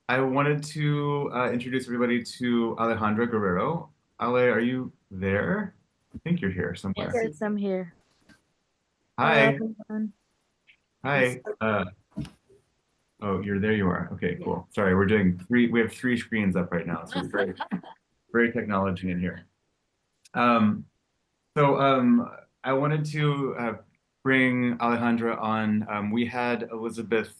I wanted to introduce everybody to Alejandra Guerrero. Ale, are you there? I think you're here somewhere. Yes. Yes, I'm here. Hello, Hi. everyone. Hi. Oh, you're there. You are. Okay, Yeah. cool. Sorry, we're doing three. We have three screens up right now, so it's very technology in here. Um, so I wanted to bring Alejandra on. We had Elizabeth,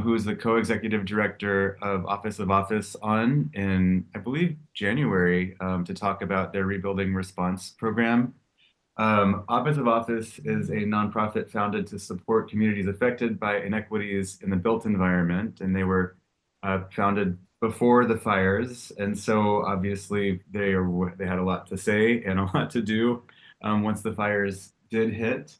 who is the co-executive director of Office, on in, I believe, January, to talk about their Rebuilding Response program. Office is a nonprofit founded to support communities affected by inequities in the built environment, and they were founded before the fires, and so obviously they had a lot to say and a lot to do once the fires did hit.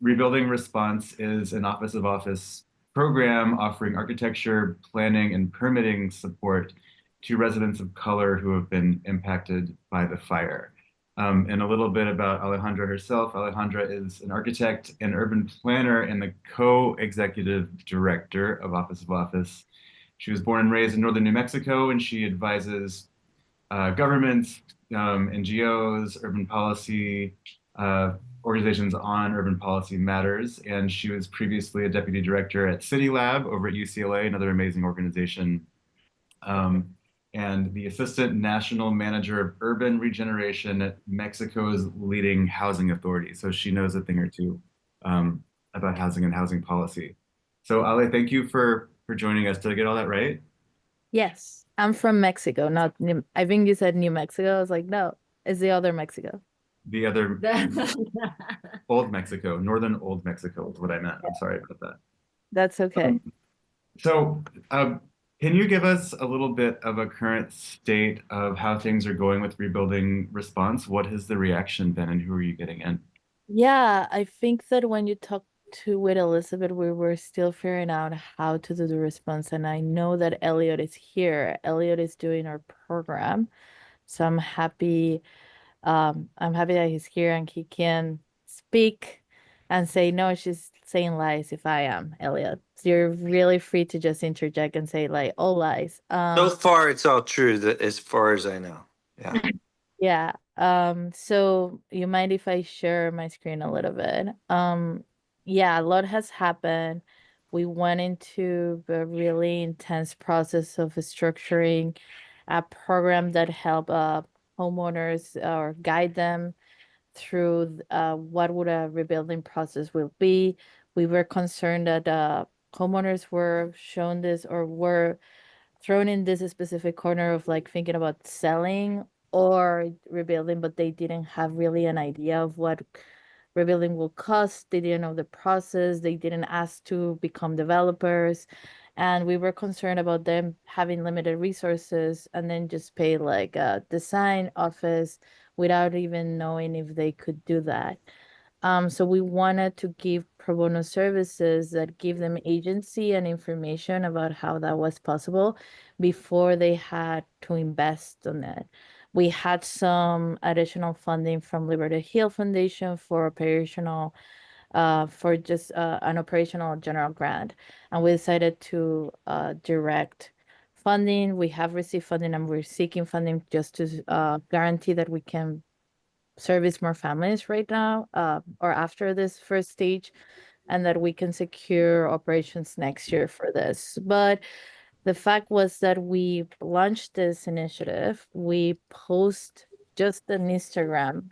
Rebuilding Response is an Office program offering architecture, planning, and permitting support to residents of color who have been impacted by the fire. And a little bit about Alejandra herself. Alejandra is an architect and urban planner and the co-executive director of Office. She was born and raised in northern New Mexico, and she advises governments, NGOs, urban policy uh, organizations on urban policy matters. And she was previously a deputy director at City Lab over at UCLA, another amazing organization, um, and the assistant national manager of urban regeneration at Mexico's leading housing authority. So she knows a thing or two about housing and housing policy. So Ale, thank you for joining us. Did I get all that right? Yes, I'm from Mexico, not New, I think you said New Mexico. I was like, no, it's the other Mexico. The other That- old Mexico, northern old Mexico is what I meant. I'm sorry about that. That's okay. Um, so, can you give us a little bit of a current state of how things are going with rebuilding response? What has the reaction been, and who are you getting in? Yeah, I think that when you talked to with Elizabeth, we were still figuring out how to do the response. And I know that Elliot is here. Elliot is doing our program. So I'm happy that he's here and he can speak and say, no, she's saying lies if I am, Elliot. So you're really free to just interject and say like all lies. So far, it's all true that as far as I know. Yeah. Yeah. So you mind if I share my screen a little bit? Yeah, a lot has happened. We went into a really intense process of structuring a program that help homeowners or guide them through what would a rebuilding process will be. We were concerned that homeowners were shown this or were thrown in this specific corner of like thinking about selling or rebuilding, but they didn't have really an idea of what rebuilding will cost. They didn't know the process. They didn't ask to become developers. And we were concerned about them having limited resources and then just pay like a design office without even knowing if they could do that. So we wanted to give pro bono services that give them agency and information about how that was possible before they had to invest on it. We had some additional funding from Liberty Hill Foundation for just an operational general grant, and we decided to direct funding. We have received funding, and we're seeking funding just to guarantee that we can service more families right now, or after this first stage, and that we can secure operations next year for this. But the fact was that we launched this initiative. We post just an Instagram.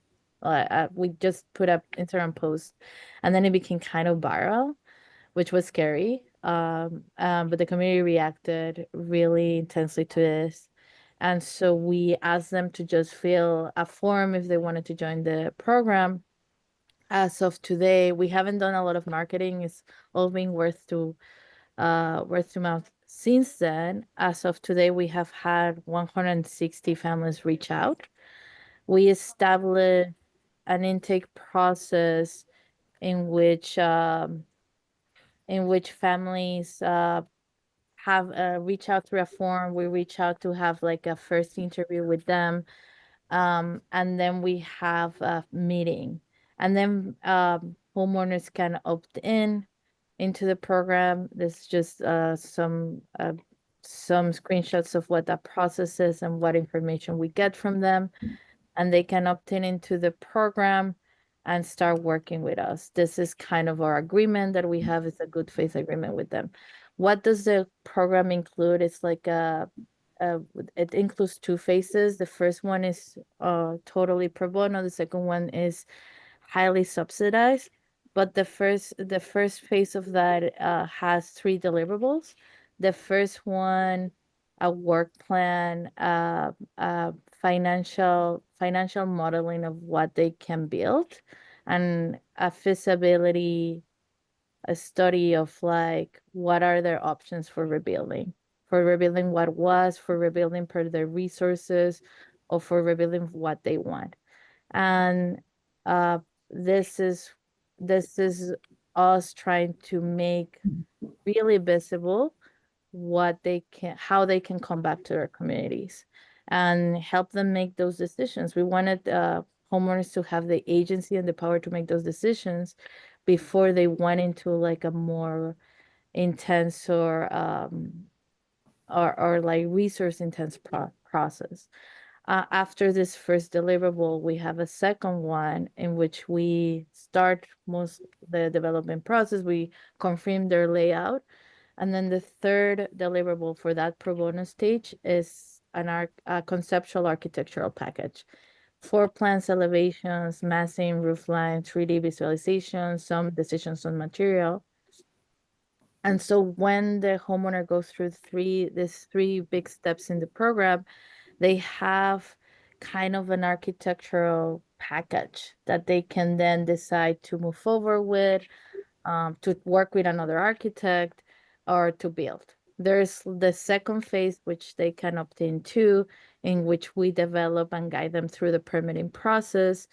We just put up Instagram post, and then it became kind of viral, which was scary. But the community reacted really intensely to this. And so we asked them to just fill a form if they wanted to join the program. As of today, we haven't done a lot of marketing. It's all been word to mouth. Since then, as of today, we have had 160 families reach out. We established an intake process in which families have reach out through a form. We reach out to have like a first interview with them, and then we have a meeting, and then homeowners can opt in into the program. There's just some some screenshots of what that process is and what information we get from them, and they can opt in into the program and start working with us. This is kind of our agreement that we have. It's a good faith agreement with them. What does the program include? It's like it includes two phases. The first one is totally pro bono. The second one is highly subsidized. But the first phase of that has three deliverables. The first one, a work plan, financial modeling of what they can build, and a feasibility, a study of like what are their options for rebuilding what was, for rebuilding per their resources, or for rebuilding what they want. And uh, this is this is us trying to make really visible how they can come back to their communities and help them make those decisions. We wanted homeowners to have the agency and the power to make those decisions before they went into like a more intense or like resource intense process. After this first deliverable, we have a second one in which we start most the development process. We confirm their layout. And then the third deliverable for that pro bono stage is a conceptual architectural package. Floor plans, elevations, massing, roof line, 3D visualization, some decisions on material. And so when the homeowner goes through these three big steps in the program, they have kind of an architectural package that they can then decide to move forward with, to work with another architect, or to build. There's the second phase, which they can opt into, in which we develop and guide them through the permitting process.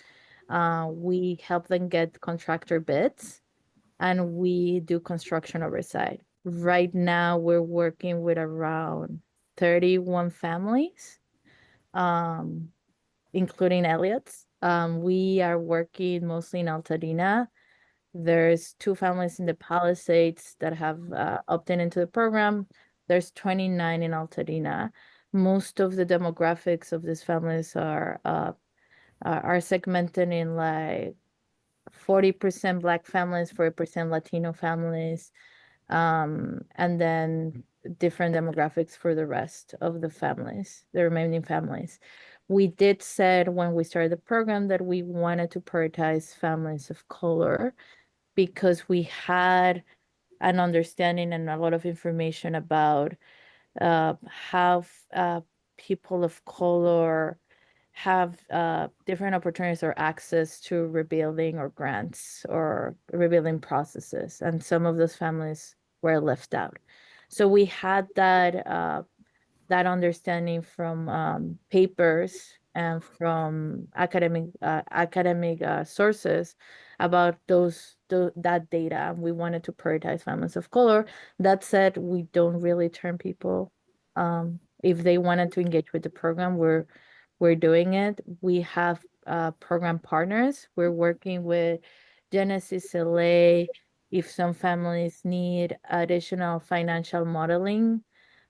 We help them get contractor bids, and we do construction oversight. Right now, we're working with around 31 families, um, including Elliott's. We are working mostly in Altadena. There's two families in the Palisades that have opted into the program. There's 29 in Altadena. Most of the demographics of these families are segmented in like 40% Black families, 40% Latino families, and then different demographics for the rest of the families, the remaining families. We did said when we started the program that we wanted to prioritize families of color because we had an understanding and a lot of information about how people of color have different opportunities or access to rebuilding or grants or rebuilding processes, and some of those families were left out. So we had that understanding from papers and from academic sources about that data. We wanted to prioritize families of color. That said, we don't really turn people. If they wanted to engage with the program, we're doing it. We have program partners. We're working with Genesis LA. If some families need additional financial modeling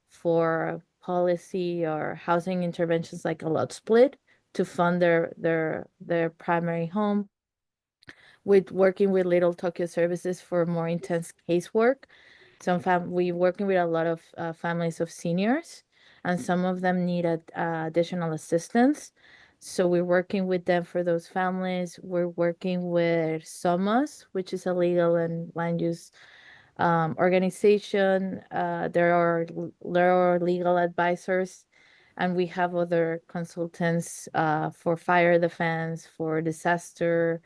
for policy or housing interventions like a lot split to fund their primary home, with working with Little Tokyo Services for more intense casework. We working with a lot of families of seniors, and some of them need additional assistance. So we're working with them for those families. We're working with SOMAS, which is a legal and land use organization. There are legal advisors, and we have other consultants for fire defense, for disaster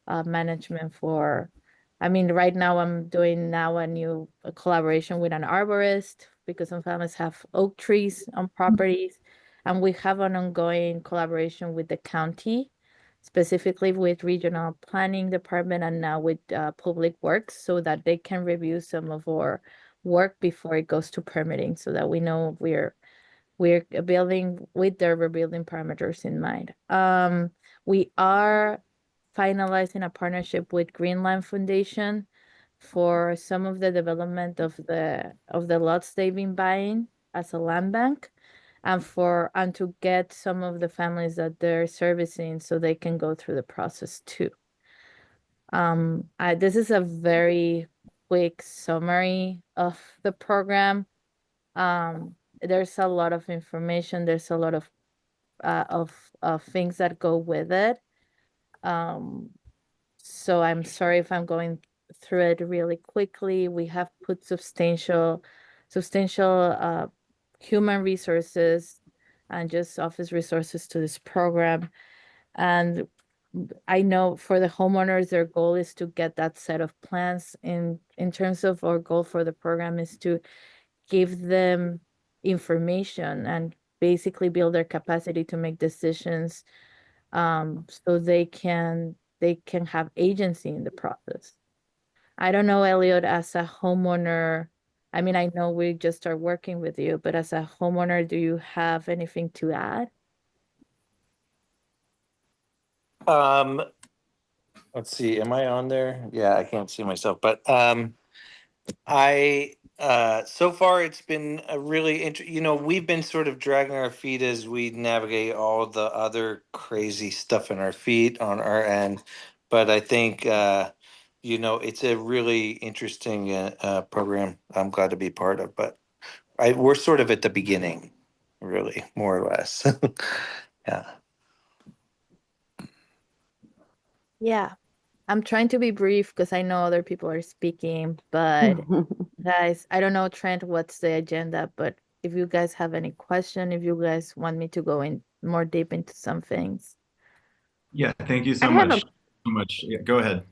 management. Right now I'm doing a new collaboration with an arborist because some families have oak trees on properties, and we have an ongoing collaboration with the county, specifically with regional planning department and now with public works, so that they can review some of our work before it goes to permitting, so that we know we're building with their rebuilding parameters in mind. We are finalizing a partnership with Greenland Foundation for some of the development of the lots they've been buying as a land bank, and to get some of the families that they're servicing so they can go through the process too. This is a very quick summary of the program. There's a lot of information. There's a lot of things that go with it. So I'm sorry if I'm going through it really quickly. We have put substantial human resources and just office resources to this program. And I know for the homeowners, their goal is to get that set of plans. In terms of our goal for the program is to give them information and basically build their capacity to make decisions, so they can have agency in the process. I don't know, Elliot, as a homeowner, I mean, I know we just start working with you, but as a homeowner, do you have anything to add? Let's see, am I on there? Yeah, I can't see myself, but I so far it's been a really we've been sort of dragging our feet as we navigate all the other crazy stuff in our feet on our end, but I think it's a really interesting program I'm glad to be part of, but we're sort of at the beginning, really, more or less. Yeah. Yeah, I'm trying to be brief because I know other people are speaking, but guys, I don't know, Trent, what's the agenda, but if you guys have any question, if you guys want me to go in more deep into some things. Yeah, thank you I so have much. a, So much. Yeah, go ahead.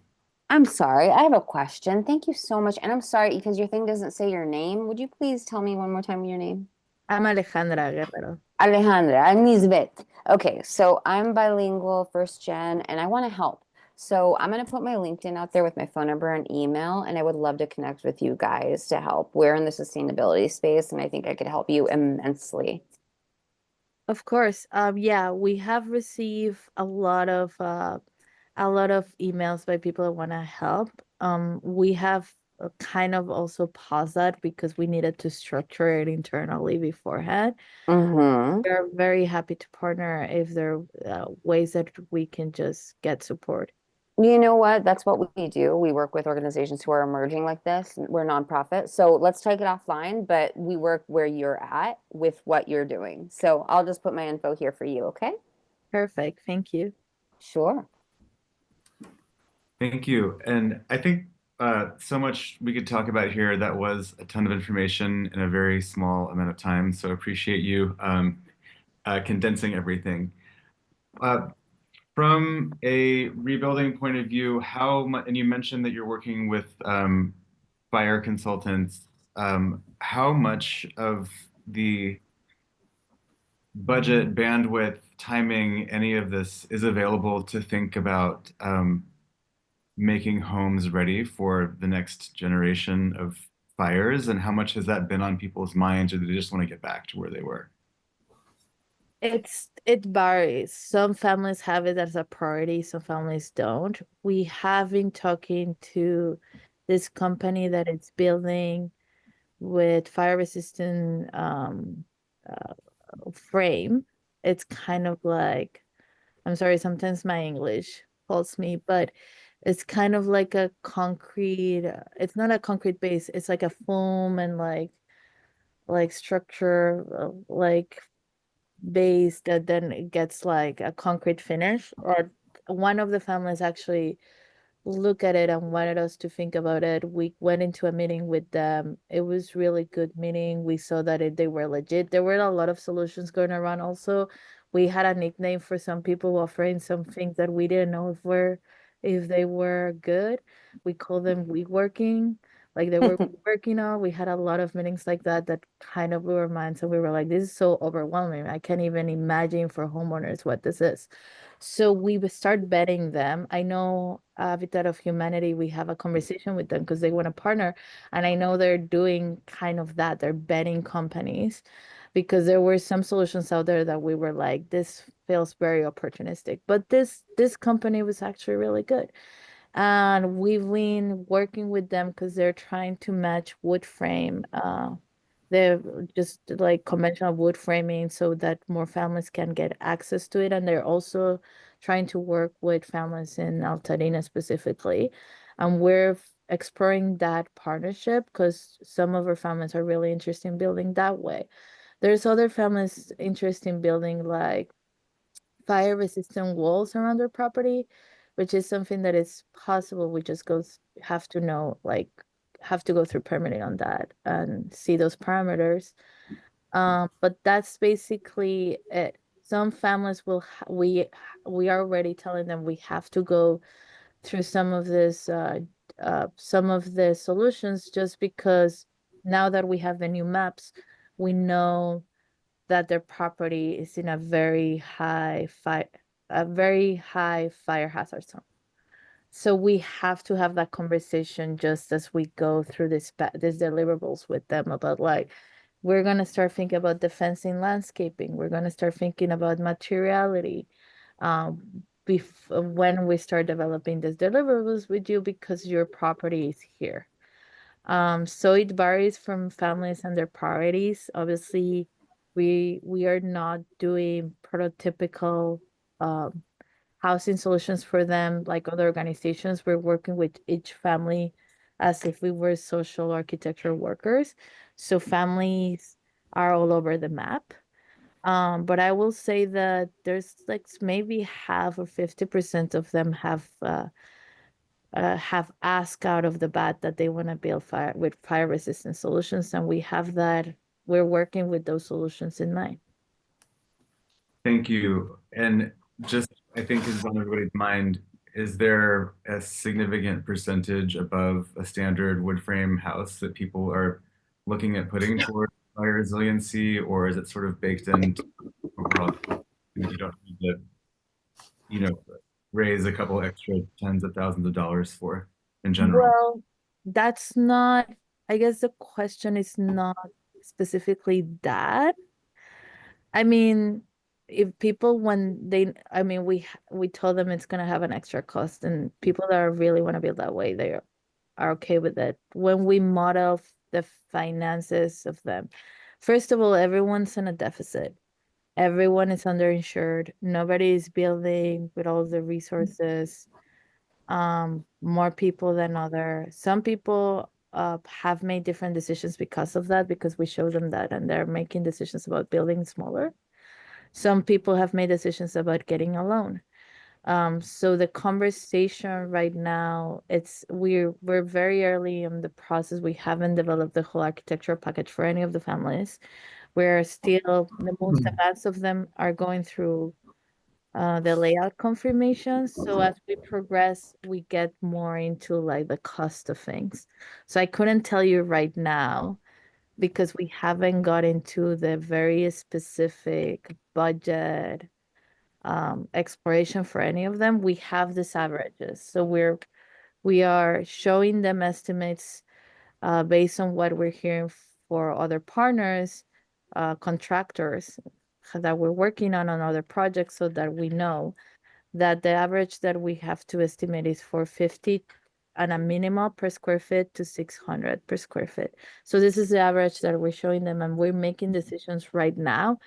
I'm sorry, I have a question. Thank you so much. And I'm sorry because your thing doesn't say your name. Would you please tell me one more time your name? I'm Alejandra Guerrero. Alejandra, I'm Lisbeth. Okay, so I'm bilingual, first gen, and I want to help. So I'm going to put my LinkedIn out there with my phone number and email, and I would love to connect with you guys to help. We're in the sustainability space, and I think I could help you immensely. Of course. Yeah, we have received a lot of emails by people that want to help. We have kind of also paused that because we needed to structure it internally beforehand. Mm-hmm. We're very happy to partner if there are ways that we can just get support. You know what? That's what we do. We work with organizations who are emerging like this. We're nonprofit. So let's take it offline, but we work where you're at with what you're doing. So I'll just put my info here for you, okay? Perfect. Thank you. Sure. Thank you. And I think so much we could talk about here. That was a ton of information in a very small amount of time. So appreciate you condensing everything. From a rebuilding point of view, how much, and you mentioned that you're working with fire consultants, how much of the budget, bandwidth, timing, any of this is available to think about making homes ready for the next generation of fires? And how much has that been on people's minds, or do they just want to get back to where they were? It varies. Some families have it as a priority, some families don't. We have been talking to this company that it's building with fire resistant frame. It's kind of like, I'm sorry, sometimes my English fails me, but it's kind of like a concrete, it's not a concrete base, it's like a foam and like structure, like base that then it gets like a concrete finish. Or one of the families actually look at it and wanted us to think about it. We went into a meeting with them. It was really good meeting. We saw that they were legit. There were a lot of solutions going around also. We had a nickname for some people offering some things that we didn't know if they were good. We call them we working, like they were working on. We had a lot of meetings like that that kind of blew our minds. And we were like, this is so overwhelming. I can't even imagine for homeowners what this is. So we would start betting them. I know Habitat of Humanity, we have a conversation with them because they want to partner. And I know they're doing kind of that. They're betting companies because there were some solutions out there that we were like, this feels very opportunistic. But this company was actually really good. And we've been working with them because they're trying to match wood frame They're just like conventional wood framing so that more families can get access to it. And they're also trying to work with families in Altadena specifically. And we're exploring that partnership because some of our families are really interested in building that way. There's other families interested in building like fire resistant walls around their property, which is something that is possible. We just have to know, like, have to go through permitting on that and see those parameters. But that's basically it. Some families will, we are already telling them we have to go through some of the solutions just because now that we have the new maps, we know that their property is in a very high fire hazard zone. So we have to have that conversation just as we go through these deliverables with them about like we're gonna start thinking about defensing landscaping. We're gonna start thinking about materiality when we start developing these deliverables with you because your property is here. So it varies from families and their priorities. Obviously, we are not doing prototypical um, housing solutions for them like other organizations. We're working with each family as if we were social architecture workers. So families are all over the map. But I will say that there's like maybe half or 50% of them have asked out of the bat that they want to build fire resistant solutions, and we're working with those solutions in mind. Thank you. And just, I think is on everybody's mind, is there a significant percentage above a standard wood frame house that people are looking at putting toward fire resiliency, or is it sort of baked into overall? You don't need to, you know, raise a couple extra tens of thousands of dollars for in general. Well, that's not, I guess the question is not specifically that. I mean, if people when they, I mean, we told them it's gonna have an extra cost, and people that really want to build that way, they are okay with it. When we model the finances of them, first of all, everyone's in a deficit. Everyone is underinsured. Nobody is building with all the resources. More people than other. Some people have made different decisions because of that, because we show them that, and they're making decisions about building smaller. Some people have made decisions about getting a loan. So the conversation right now, we're very early in the process. We haven't developed the whole architectural package for any of the families. We're still, the most advanced of them are going through the layout confirmation. So as we progress, we get more into like the cost of things. So I couldn't tell you right now because we haven't got into the very specific budget exploration for any of them. We have these averages. So we are showing them estimates based on what we're hearing for other partners, contractors that we're working on other projects so that we know that the average that we have to estimate is 450 and a minimal per square feet to 600 per square feet. So this is the average that we're showing them, and we're making decisions right now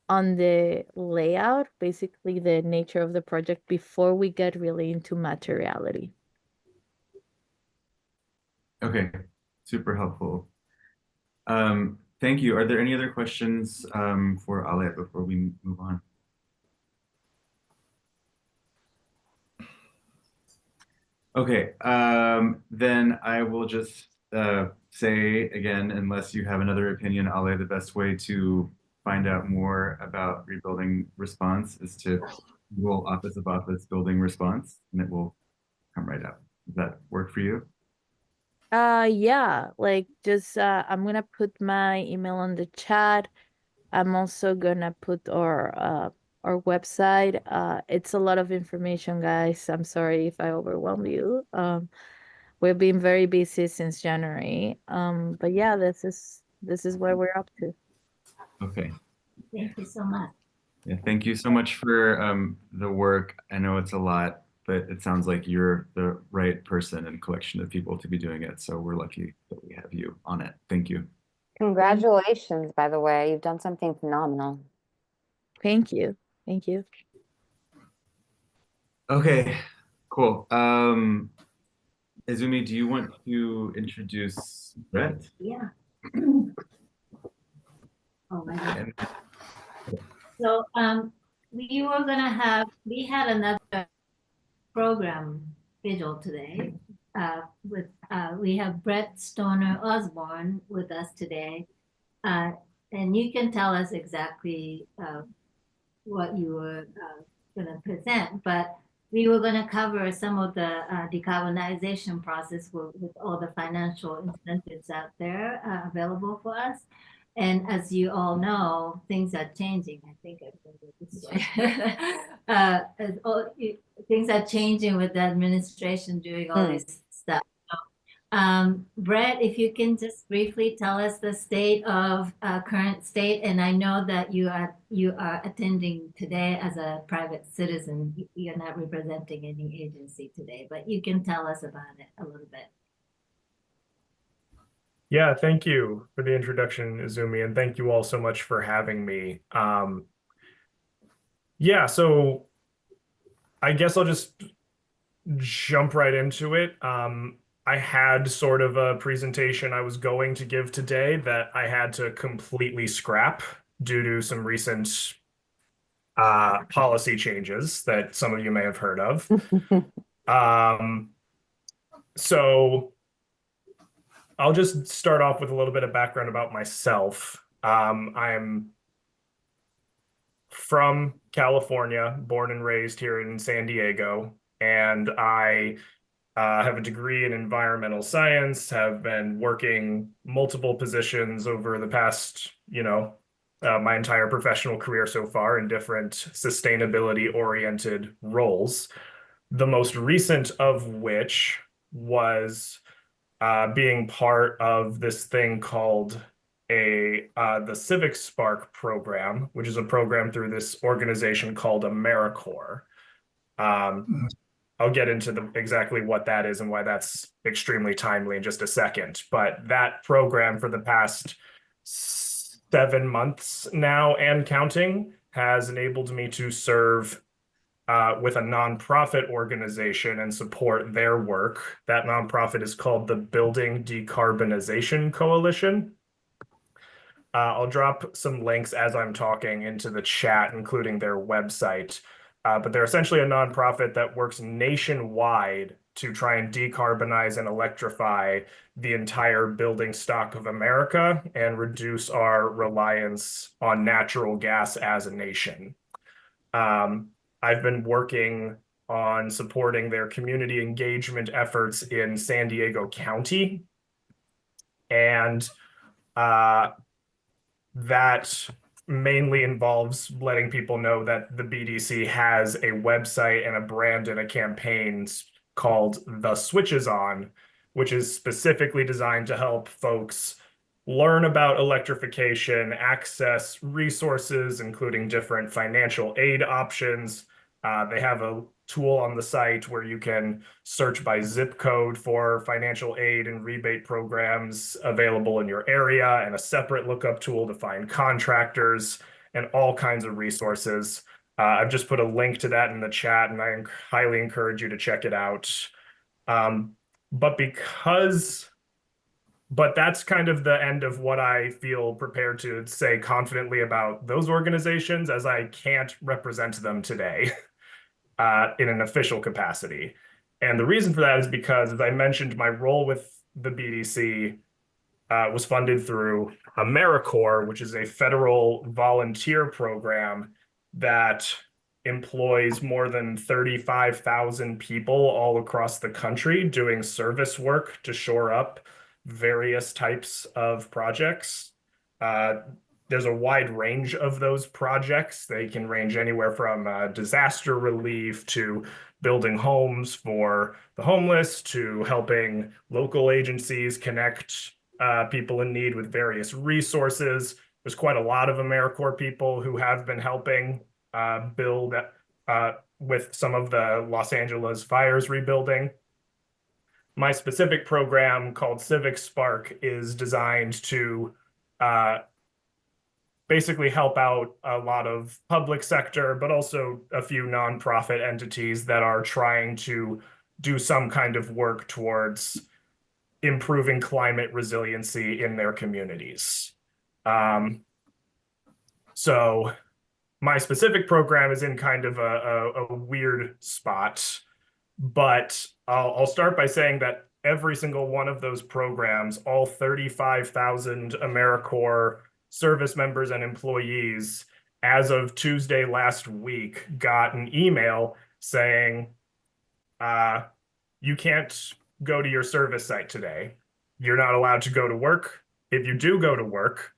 on the layout, basically the nature of the project before we get really into materiality. Okay, super helpful. Thank you. Are there any other questions for Ale before we move on? Okay, then I will just say again, unless you have another opinion, Ale, the best way to find out more about rebuilding response is to Google Office of Office Building Response, and it will come right up. Does that work for you? Yeah, like just I'm gonna put my email on the chat. I'm also gonna put our website. It's a lot of information, guys. I'm sorry if I overwhelm you. We've been very busy since January. But yeah, this is what we're up to. Okay. Thank you so much. Yeah, thank you so much for the work. I know it's a lot, but it sounds like you're the right person and collection of people to be doing it. So we're lucky that we have you on it. Thank you. Congratulations, by the way. You've done something phenomenal. Thank you. Thank you. Okay, cool. Izumi, do you want to introduce Brett? Yeah. Oh my God. And So, we had another program scheduled today. We have Brett Stoner-Osborne with us today. And you can tell us exactly, what you were, gonna present, but we were gonna cover some of the, decarbonization process with all the financial incentives out there, available for us. And as you all know, things are changing. I think I can do it this way. Things are changing with the administration doing all this stuff. Brett, if you can just briefly tell us the state of current state, and I know that you are attending today as a private citizen. You're not representing any agency today, but you can tell us about it a little bit. Yeah, thank you for the introduction, Izumi, and thank you all so much for having me. Yeah, so I guess I'll just jump right into it. I had sort of a presentation I was going to give today that I had to completely scrap due to some recent policy changes that some of you may have heard of. So I'll just start off with a little bit of background about myself. I'm from California, born and raised here in San Diego, and I have a degree in environmental science, have been working multiple positions over the past, my entire professional career so far in different sustainability-oriented roles. The most recent of which was being part of this thing called the Civic Spark program, which is a program through this organization called AmeriCorps. I'll get into exactly what that is and why that's extremely timely in just a second. But that program for the past 7 months now and counting has enabled me to serve with a nonprofit organization and support their work. That nonprofit is called the Building Decarbonization Coalition. I'll drop some links as I'm talking into the chat, including their website. But they're essentially a nonprofit that works nationwide to try and decarbonize and electrify the entire building stock of America and reduce our reliance on natural gas as a nation. I've been working on supporting their community engagement efforts in San Diego County. And that mainly involves letting people know that the BDC has a website and a brand and a campaign called The Switches On, which is specifically designed to help folks learn about electrification, access resources, including different financial aid options. They have a tool on the site where you can search by zip code for financial aid and rebate programs available in your area, and a separate lookup tool to find contractors and all kinds of resources. I've just put a link to that in the chat, and I highly encourage you to check it out. But that's kind of the end of what I feel prepared to say confidently about those organizations, as I can't represent them today in an official capacity. And the reason for that is because, as I mentioned, my role with the BDC was funded through AmeriCorps, which is a federal volunteer program that employs more than 35,000 people all across the country doing service work to shore up various types of projects. There's a wide range of those projects. They can range anywhere from disaster relief to building homes for the homeless to helping local agencies connect people in need with various resources. There's quite a lot of AmeriCorps people who have been helping build with some of the Los Angeles fires rebuilding. My specific program called Civic Spark is designed to basically help out a lot of public sector, but also a few nonprofit entities that are trying to do some kind of work towards improving climate resiliency in their communities. So my specific program is in kind of a weird spot, but I'll start by saying that every single one of those programs, all 35,000 AmeriCorps service members and employees, as of Tuesday last week, got an email saying, you can't go to your service site today. You're not allowed to go to work. If you do go to work,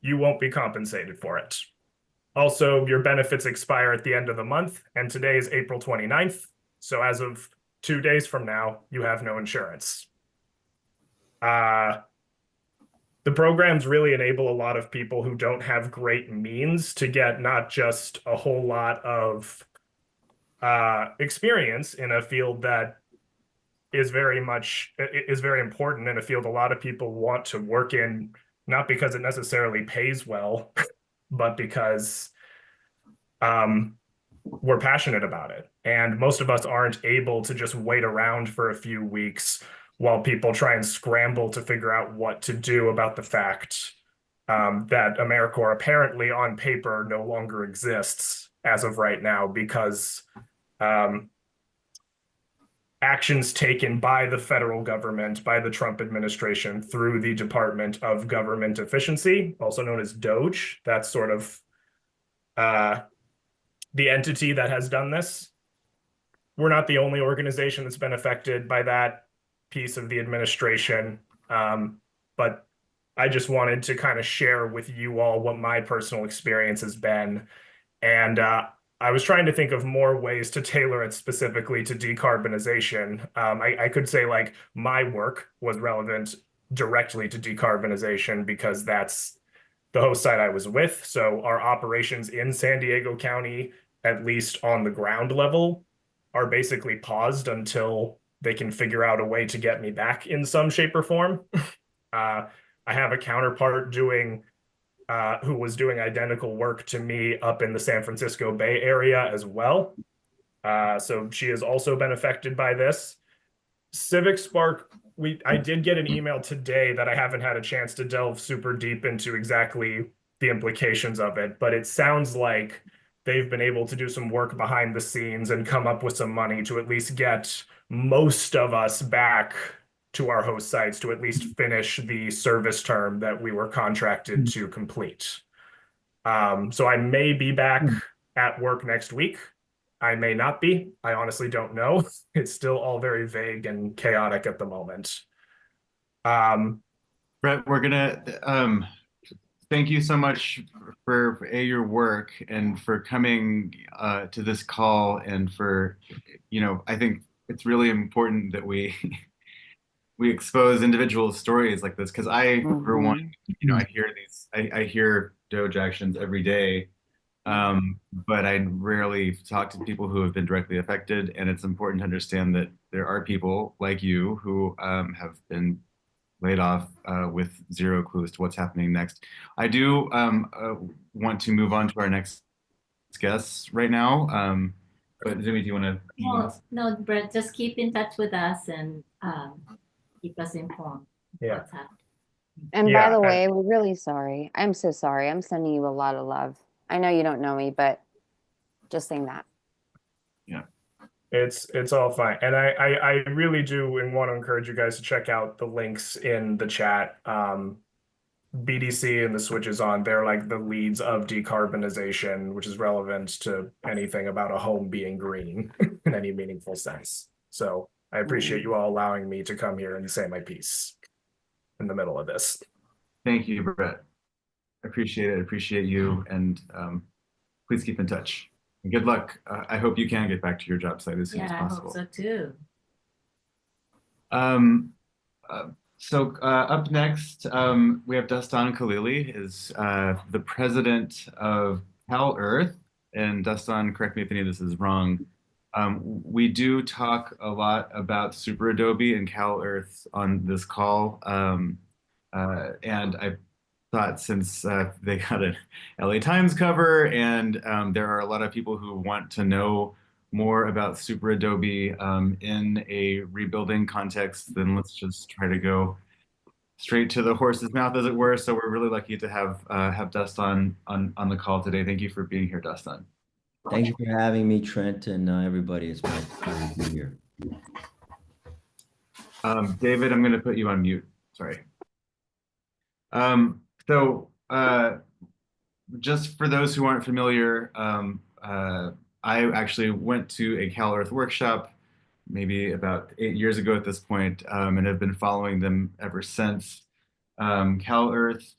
you won't be compensated for it. Also, your benefits expire at the end of the month, and today is April 29th. So as of 2 days from now, you have no insurance. The programs really enable a lot of people who don't have great means to get not just a whole lot of experience in a field that is very important, in a field a lot of people want to work in, not because it necessarily pays well, but because we're passionate about it. And most of us aren't able to just wait around for a few weeks while people try and scramble to figure out what to do about the fact that AmeriCorps apparently on paper no longer exists as of right now, because actions taken by the federal government, by the Trump administration, through the Department of Government Efficiency, also known as DOGE. That's sort of the entity that has done this. We're not the only organization that's been affected by that piece of the administration, but I just wanted to kind of share with you all what my personal experience has been. And I was trying to think of more ways to tailor it specifically to decarbonization. I could say like my work was relevant directly to decarbonization because that's the host site I was with. So our operations in San Diego County, at least on the ground level, are basically paused until they can figure out a way to get me back in some shape or form. I have a counterpart doing who was doing identical work to me up in the San Francisco Bay Area as well. So she has also been affected by this. Civic Spark, I did get an email today that I haven't had a chance to delve super deep into exactly the implications of it, but it sounds like they've been able to do some work behind the scenes and come up with some money to at least get most of us back to our host sites to at least finish the service term that we were contracted to complete. So I may be back at work next week. I may not be. I honestly don't know. It's still all very vague and chaotic at the moment. Brett, we're gonna thank you so much for your work and for coming to this call, and for, I think it's really important that we we expose individual stories like this, because for one, I hear DOGE actions every day, but I rarely talk to people who have been directly affected, and it's important to understand that there are people like you who have been laid off with zero clues to what's happening next. I do want to move on to our next guests right now. But Zumi, do you want to? No, Brett, just keep in touch with us and keep us informed. Yeah. What's happening. And by the way, we're really sorry. I'm so sorry. I'm sending you a lot of love. I know you don't know me, but just saying that. Yeah. It's all fine. And I really do and want to encourage you guys to check out the links in the chat. BDC and the switches on, they're like the leads of decarbonization, which is relevant to anything about a home being green in any meaningful sense. So I appreciate you all allowing me to come here and say my piece in the middle of this. Thank you, Brett. Appreciate it. Appreciate you. And please keep in touch. And good luck. I hope you can get back to your job site as soon as possible. I hope so too. So up next, we have Dastan Khalili, is the president of CalEarth. And Dastan, correct me if any of this is wrong. We do talk a lot about Super Adobe and CalEarth on this call. And thought since they got an LA Times cover, and there are a lot of people who want to know more about Super Adobe in a rebuilding context, then let's just try to go straight to the horse's mouth, as it were. So we're really lucky to have Dastan on the call today. Thank you for being here, Dastan. Thank you for having me, Trent, and everybody. It's my pleasure to be here. David, I'm going to put you on mute. Sorry. So just for those who aren't familiar, I actually went to a CalEarth workshop maybe about 8 years ago at this point, and have been following them ever since. CalEarth,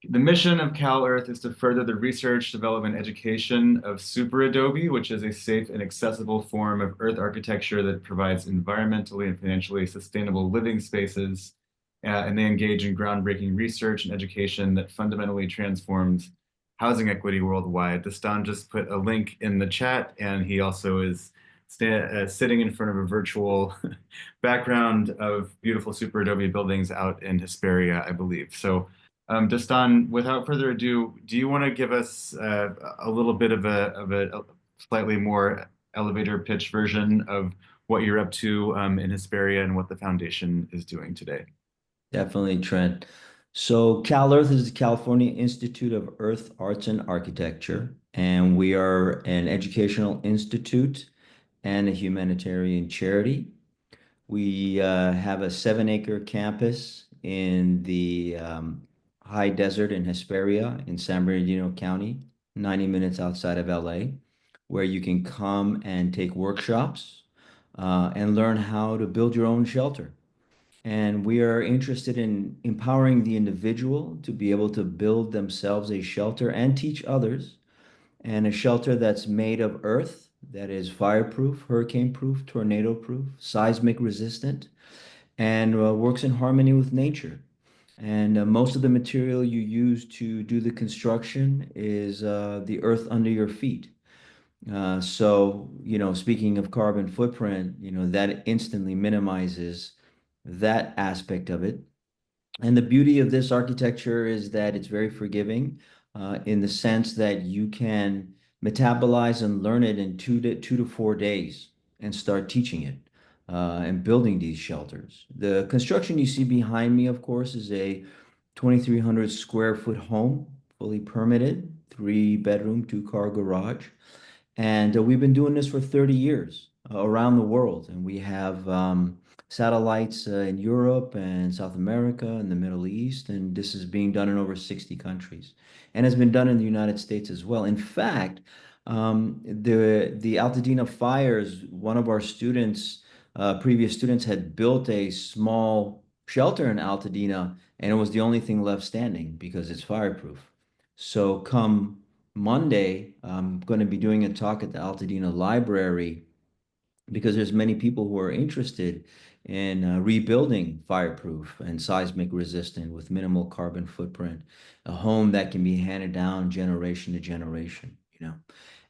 the mission of CalEarth is to further the research, development, education of Super Adobe, which is a safe and accessible form of Earth architecture that provides environmentally and financially sustainable living spaces. And they engage in groundbreaking research and education that fundamentally transforms housing equity worldwide. Dastan just put a link in the chat, and he also is sitting in front of a virtual background of beautiful Super Adobe buildings out in Hesperia, I believe. So Dastan, without further ado, do you want to give us a little bit of a slightly more elevator pitch version of what you're up to in Hesperia and what the foundation is doing today? Definitely, Trent. So CalEarth is the California Institute of Earth, Arts, and Architecture, and we are an educational institute and a humanitarian charity. We have a 7-acre campus in the high desert in Hesperia in San Bernardino County, 90 minutes outside of LA, where you can come and take workshops and learn how to build your own shelter. And we are interested in empowering the individual to be able to build themselves a shelter and teach others, and a shelter that's made of earth, that is fireproof, hurricane-proof, tornado-proof, seismic resistant, and works in harmony with nature. And most of the material you use to do the construction is the earth under your feet. So, speaking of carbon footprint, that instantly minimizes that aspect of it. And the beauty of this architecture is that it's very forgiving in the sense that you can metabolize and learn it in 2 to 4 days and start teaching it and building these shelters. The construction you see behind me, of course, is a 2,300 square foot home, fully permitted, 3-bedroom, 2-car garage. And we've been doing this for 30 years around the world. And we have satellites in Europe and South America and the Middle East. And this is being done in over 60 countries and has been done in the United States as well. In fact, the Altadena fires, one of our students, previous students, had built a small shelter in Altadena, and it was the only thing left standing because it's fireproof. So come Monday, I'm going to be doing a talk at the Altadena Library because there's many people who are interested in rebuilding fireproof and seismic resistant with minimal carbon footprint, a home that can be handed down generation to generation,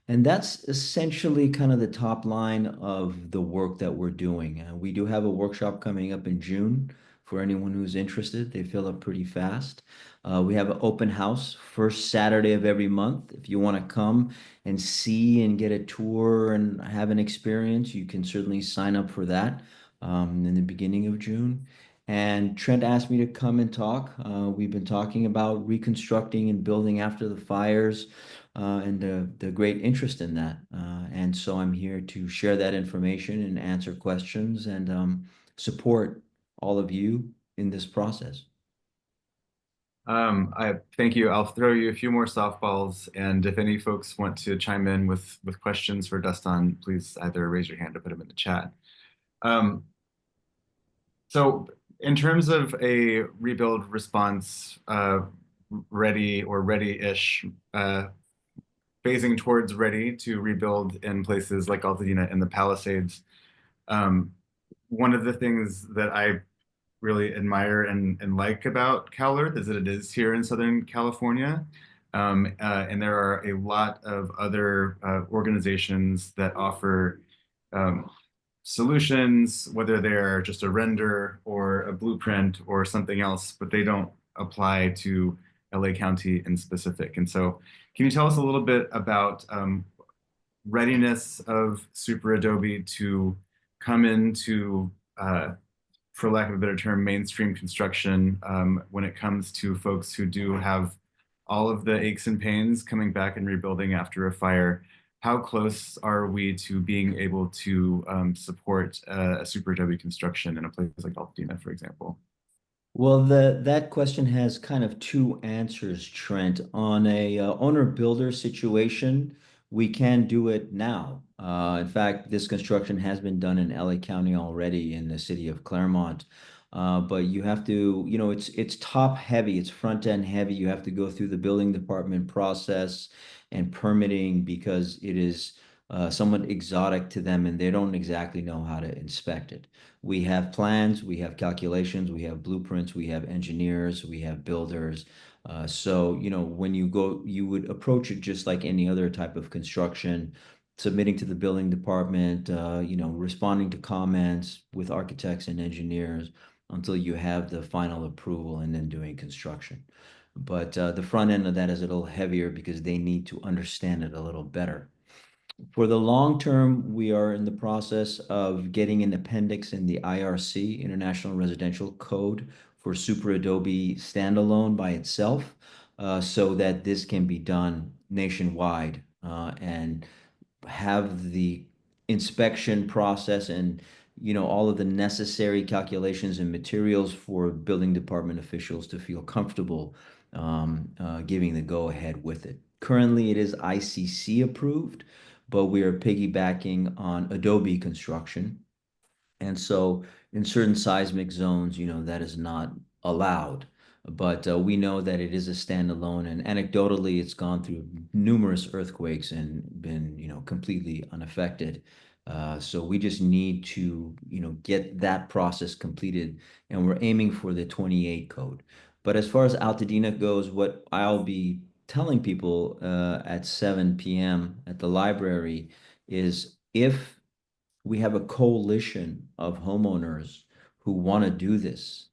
And that's essentially kind of the top line of the work that we're doing. We do have a workshop coming up in June for anyone who's interested. They fill up pretty fast. We have an open house first Saturday of every month. If you want to come and see and get a tour and have an experience, you can certainly sign up for that in the beginning of June. And Trent asked me to come and talk. We've been talking about reconstructing and building after the fires and the great interest in that. And so I'm here to share that information and answer questions and support all of you in this process. I thank you. I'll throw you a few more softballs, and if any folks want to chime in with questions for Dastan, please either raise your hand or put them in the chat. So in terms of a rebuild response, ready or ready-ish, phasing towards ready to rebuild in places like Altadena and the Palisades, one of the things that I really admire and like about CalEarth is that it is here in Southern California. And there are a lot of other organizations that offer solutions, whether they're just a render or a blueprint or something else, but they don't apply to LA County in specific. And so can you tell us a little bit about readiness of Super Adobe to come into, for lack of a better term, mainstream construction when it comes to folks who do have all of the aches and pains coming back and rebuilding after a fire? How close are we to being able to support a Super Adobe construction in a place like Altadena, for example? Well, that question has kind of two answers, Trent. On a owner-builder situation, we can do it now. In fact, this construction has been done in LA County already in the city of Claremont. But you have to, it's top heavy, it's front end heavy. You have to go through the building department process and permitting because it is somewhat exotic to them and they don't exactly know how to inspect it. We have plans, we have calculations, we have blueprints, we have engineers, we have builders. So, when you go, you would approach it just like any other type of construction, submitting to the building department, responding to comments with architects and engineers until you have the final approval and then doing construction. But the front end of that is a little heavier because they need to understand it a little better. For the long term, we are in the process of getting an appendix in the IRC, International Residential Code, for Super Adobe standalone by itself, so that this can be done nationwide and have the inspection process and all of the necessary calculations and materials for building department officials to feel comfortable giving the go ahead with it. Currently, it is ICC approved, but we are piggybacking on Adobe construction. And so in certain seismic zones, that is not allowed. But we know that it is a standalone, and anecdotally, it's gone through numerous earthquakes and been, completely unaffected. So we just need to, get that process completed, and we're aiming for the 28 code. But as far as Altadena goes, what I'll be telling people at 7 p.m. at the library is if we have a coalition of homeowners who want to do this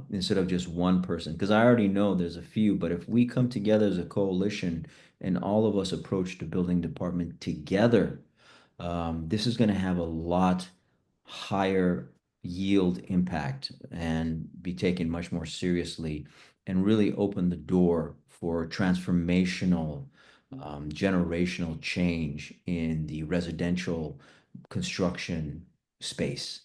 instead of just one person. Because I already know there's a few, but if we come together as a coalition and all of us approach the building department together, this is going to have a lot higher yield impact and be taken much more seriously and really open the door for transformational, generational change in the residential construction space.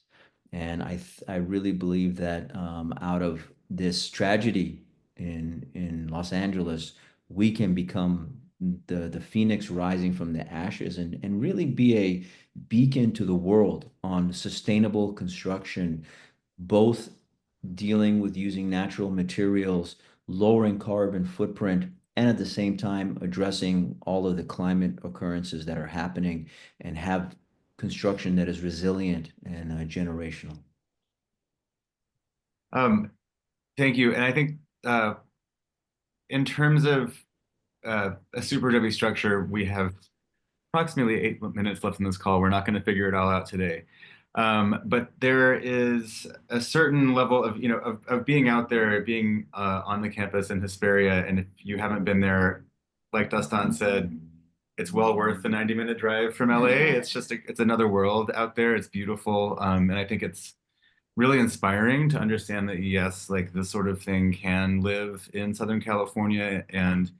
And I really believe that out of this tragedy in Los Angeles, we can become the phoenix rising from the ashes and really be a beacon to the world on sustainable construction, both dealing with using natural materials, lowering carbon footprint, and at the same time addressing all of the climate occurrences that are happening and have construction that is resilient and generational. Thank you. And I think in terms of a Super Adobe structure, we have approximately 8 minutes left in this call. We're not going to figure it all out today. But there is a certain level of, of being out there, being on the campus in Hesperia. And if you haven't been there, like Dastan said, it's well worth the 90-minute drive from LA. It's it's another world out there. It's beautiful. And I think it's really inspiring to understand that, yes, like this sort of thing can live in Southern California. And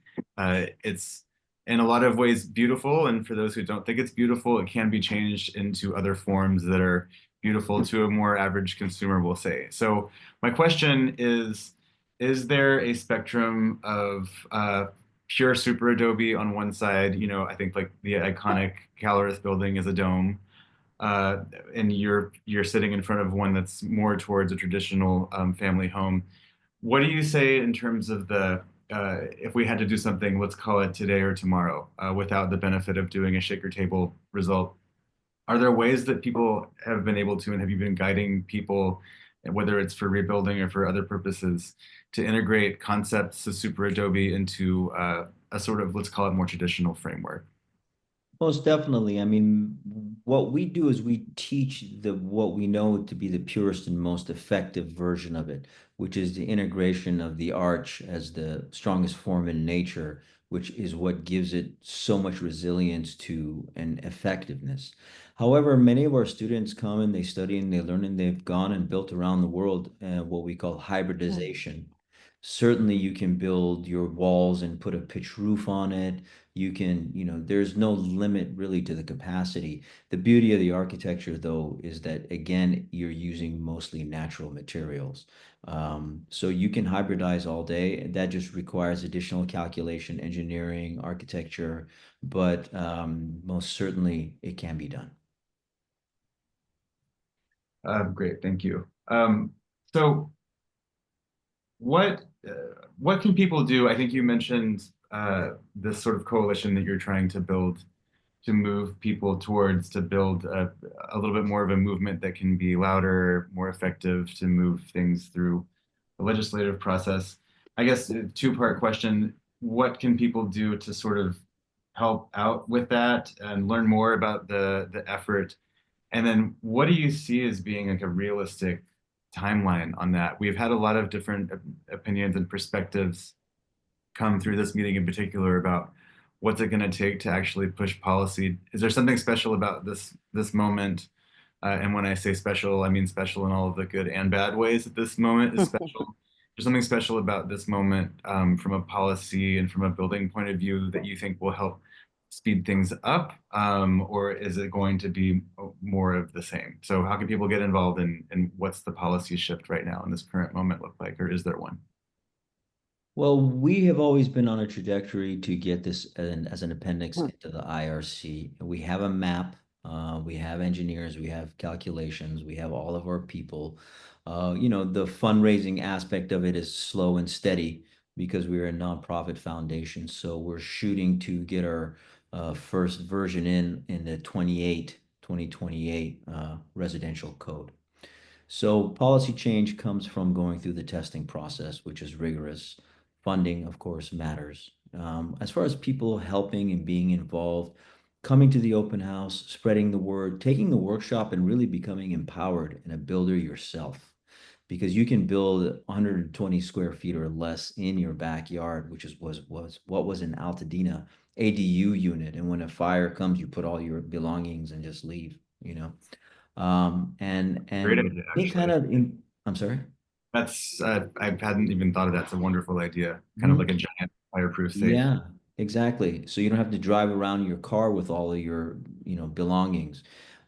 it's in a lot of ways beautiful. And for those who don't think it's beautiful, it can be changed into other forms that are beautiful to a more average consumer, we'll say. So my question is there a spectrum of pure Super Adobe on one side? I think like the iconic CalEarth building is a dome. And you're sitting in front of one that's more towards a traditional family home. What do you say in terms of if we had to do something, let's call it today or tomorrow, without the benefit of doing a shaker table result? Are there ways that people have been able to, and have you been guiding people, whether it's for rebuilding or for other purposes, to integrate concepts of Super Adobe into a sort of, let's call it more traditional framework? Most definitely. I mean, what we do is we teach the what we know to be the purest and most effective version of it, which is the integration of the arch as the strongest form in nature, which is what gives it so much resilience to and effectiveness. However, many of our students come and they study and they learn and they've gone and built around the world what we call hybridization. Certainly, you can build your walls and put a pitch roof on it. You can, there's no limit really to the capacity. The beauty of the architecture, though, is that again, you're using mostly natural materials. So you can hybridize all day, and that just requires additional calculation, engineering, architecture, but most certainly it can be done. Great, thank you. So what what can people do? I think you mentioned this sort of coalition that you're trying to build to move people towards to build a little bit more of a movement that can be louder, more effective to move things through the legislative process. I guess a two-part question. What can people do to sort of help out with that and learn more about the effort? And then what do you see as being like a realistic timeline on that? We've had a lot of different opinions and perspectives come through this meeting in particular about what's it going to take to actually push policy. Is there something special about this moment? And when I say special, I mean special in all of the good and bad ways that this moment is special. There's something special about this moment from a policy and from a building point of view that you think will help speed things up, or is it going to be more of the same? So how can people get involved and what's the policy shift right now in this current moment look like, or is there one? Well, we have always been on a trajectory to get this as an appendix into the IRC. We have a map, we have engineers, we have calculations, we have all of our people. The fundraising aspect of it is slow and steady because we're a nonprofit foundation. So we're shooting to get our first version in the 2028 residential code. So policy change comes from going through the testing process, which is rigorous. Funding, of course, matters. As far as people helping and being involved, coming to the open house, spreading the word, taking the workshop, and really becoming empowered and a builder yourself. Because you can build 120 square feet or less in your backyard, which was what was in Altadena ADU unit. And when a fire comes, you put all your belongings and just leave, and Great and idea, any kind actually. of I'm sorry. That's I hadn't even thought of that. It's a wonderful idea, kind of Mhm. like a giant fireproof safe. Yeah, exactly. So you don't have to drive around your car with all of your, belongings.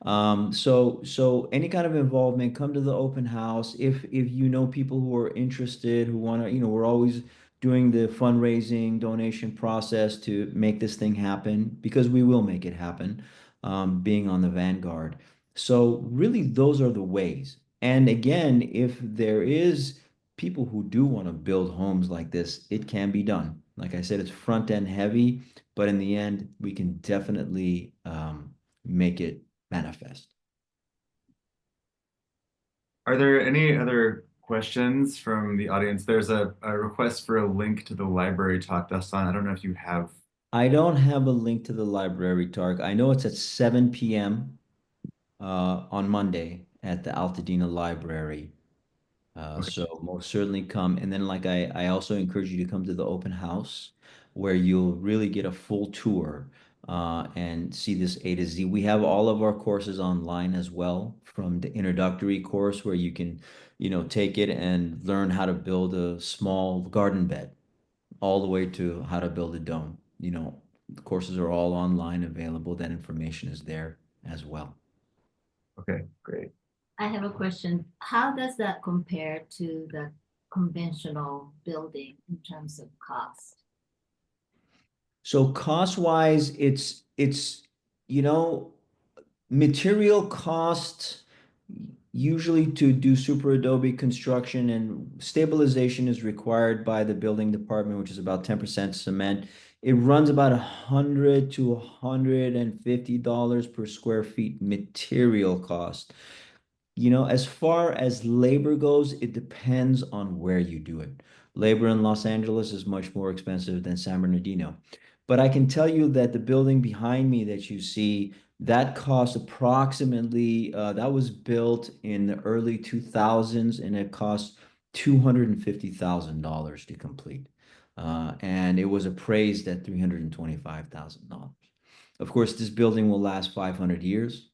So any kind of involvement, come to the open house. If you know people who are interested, who want to, we're always doing the fundraising donation process to make this thing happen because we will make it happen, being on the vanguard. So really, those are the ways. And again, if there is people who do want to build homes like this, it can be done. Like I said, it's front end heavy, but in the end, we can definitely make it manifest. Are there any other questions from the audience? There's a request for a link to the library talk, Dastan. I don't know if you have. I don't have a link to the library, Tark. I know it's at 7 p.m. On Monday at the Altadena Library. Okay, So most certainly come. And then like I also encourage you to come to the open house where you'll really get a full tour and see this A to Z. We have all of our courses online as well, from the introductory course where you can, take it and learn how to build a small garden bed, all the way to how to build a dome. The courses are all online available. That information is there as well. okay, great. I have a question. How does that compare to the conventional building in terms of cost? So cost wise, it's you know material costs usually to do super adobe construction and stabilization is required by the building department, which is about 10% cement. It runs about $100 to $150 per square feet material cost. As far as labor goes, it depends on where you do it. Labor in Los Angeles is much more expensive than San Bernardino. But I can tell you that the building behind me that you see, that cost approximately, that was built in the early 2000s and it cost $250,000 to complete. And it was appraised at $325,000. Of course, this building will last 500 years.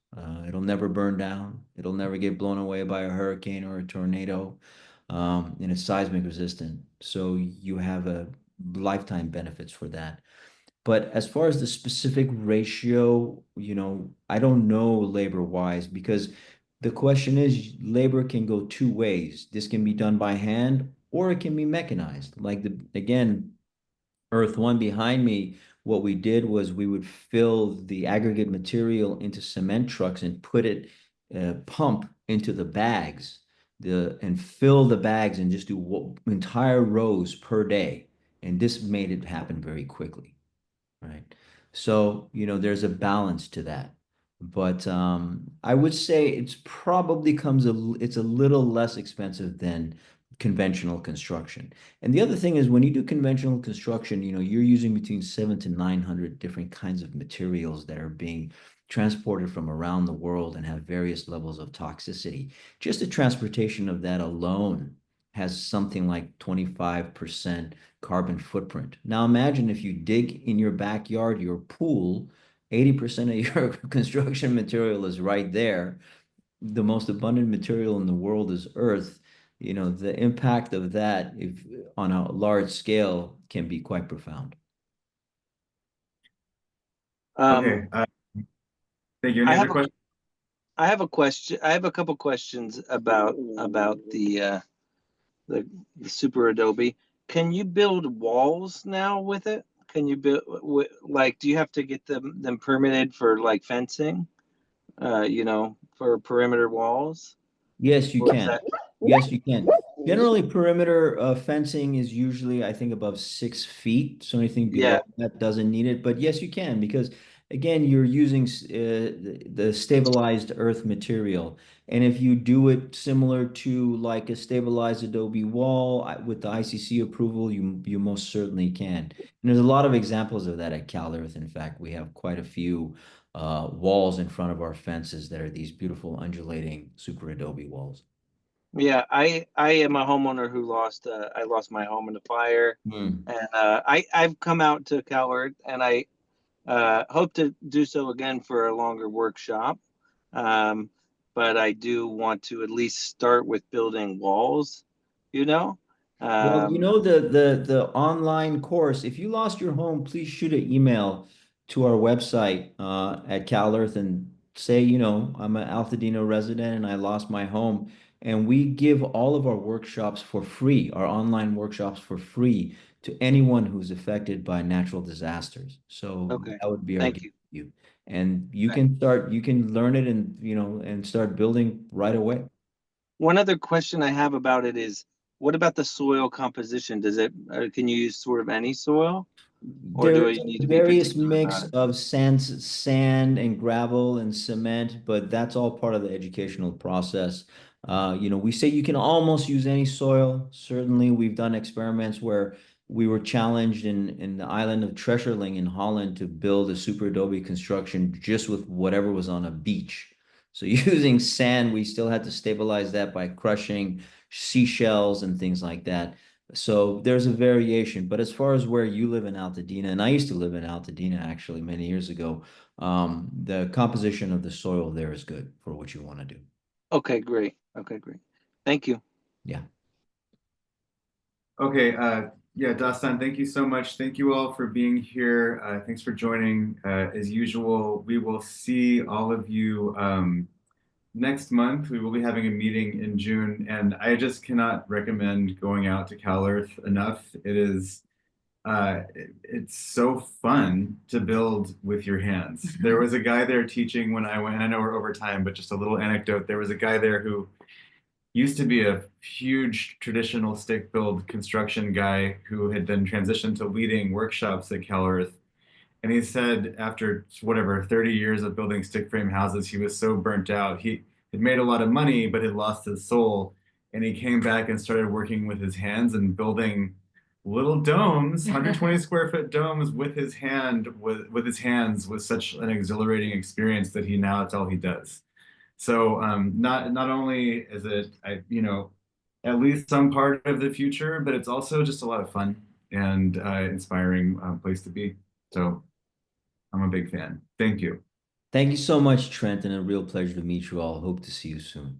It'll never burn down. It'll never get blown away by a hurricane or a tornado. And it's seismic resistant. So you have a lifetime benefits for that. But as far as the specific ratio, I don't know labor wise because the question is labor can go two ways. This can be done by hand or it can be mechanized. Like again, Earth One behind me, what we did was we would fill the aggregate material into cement trucks and put it pump into the bags and fill the bags and just do entire rows per day. And this made it happen very quickly. Right. So, there's a balance to that. But I would say it's a little less expensive than conventional construction. And the other thing is when you do conventional construction, you're using between 700 to 900 different kinds of materials that are being transported from around the world and have various levels of toxicity. Just the transportation of that alone has something like 25% carbon footprint. Now imagine if you dig in your backyard, your pool, 80% of your construction material is right there. The most abundant material in the world is earth. The impact of that if on a large scale can be quite profound. Okay. Thank you. Any I other have a, questions? I have a question. I have a couple questions about the Super Adobe. Can you build walls now with it? Can you build like? Do you have to get them permitted for like fencing? For perimeter walls? Yes, you Or is can. that Yes, you can. Generally, perimeter fencing is usually, I think, above 6 feet. So anything below yeah? that doesn't need it. But yes, you can because again, you're using the stabilized earth material. And if you do it similar to like a stabilized adobe wall with the ICC approval, you most certainly can. And there's a lot of examples of that at CalEarth. In fact, we have quite a few walls in front of our fences that are these beautiful undulating super adobe walls. Yeah, I am a homeowner who lost I lost my home in a fire, Hmm. and I've come out to CalEarth, and I hope to do so again for a longer workshop. Um, but I do want to at least start with building walls, you know. Well, Um, the online course, if you lost your home, please shoot an email to our website at CalEarth and say, I'm an Altadena resident and I lost my home. And we give all of our workshops for free, our online workshops for free to anyone who's affected by natural disasters. So okay, that would be our thank gift you. to you. And Okay. you can learn it and start building right away. One other question I have about it is, what about the soil composition? Can you use sort of any soil, or do There's you need a to be various particular about mix it? of sand and gravel and cement, but that's all part of the educational process. We say you can almost use any soil. Certainly, we've done experiments where we were challenged in the island of Treasureling in Holland to build a super adobe construction just with whatever was on a beach. So using sand, we still had to stabilize that by crushing seashells and things like that. So there's a variation, but as far as where you live in Altadena, and I used to live in Altadena actually many years ago, the composition of the soil there is good for what you want to do. Okay, great. Okay, great. Thank you. Yeah. Okay. Yeah, Dastan, thank you so much. Thank you all for being here. Thanks for joining. As usual, we will see all of you next month. We will be having a meeting in June, and I just cannot recommend going out to CalEarth enough. It's so fun to build with your hands. There was a guy there teaching when I went, and I know we're over time, but just a little anecdote. There was a guy there who used to be a huge traditional stick build construction guy who had then transitioned to leading workshops at CalEarth. And he said after whatever 30 years of building stick frame houses, he was so burnt out. He had made a lot of money, but had lost his soul. And he came back and started working with his hands and building little domes, 120 square foot domes with his hands was such an exhilarating experience that that's all he does. So not only is it at least some part of the future, but it's also just a lot of fun and inspiring place to be. So I'm a big fan. Thank you. Thank you so much, Trent, and a real pleasure to meet you all. Hope to see you soon.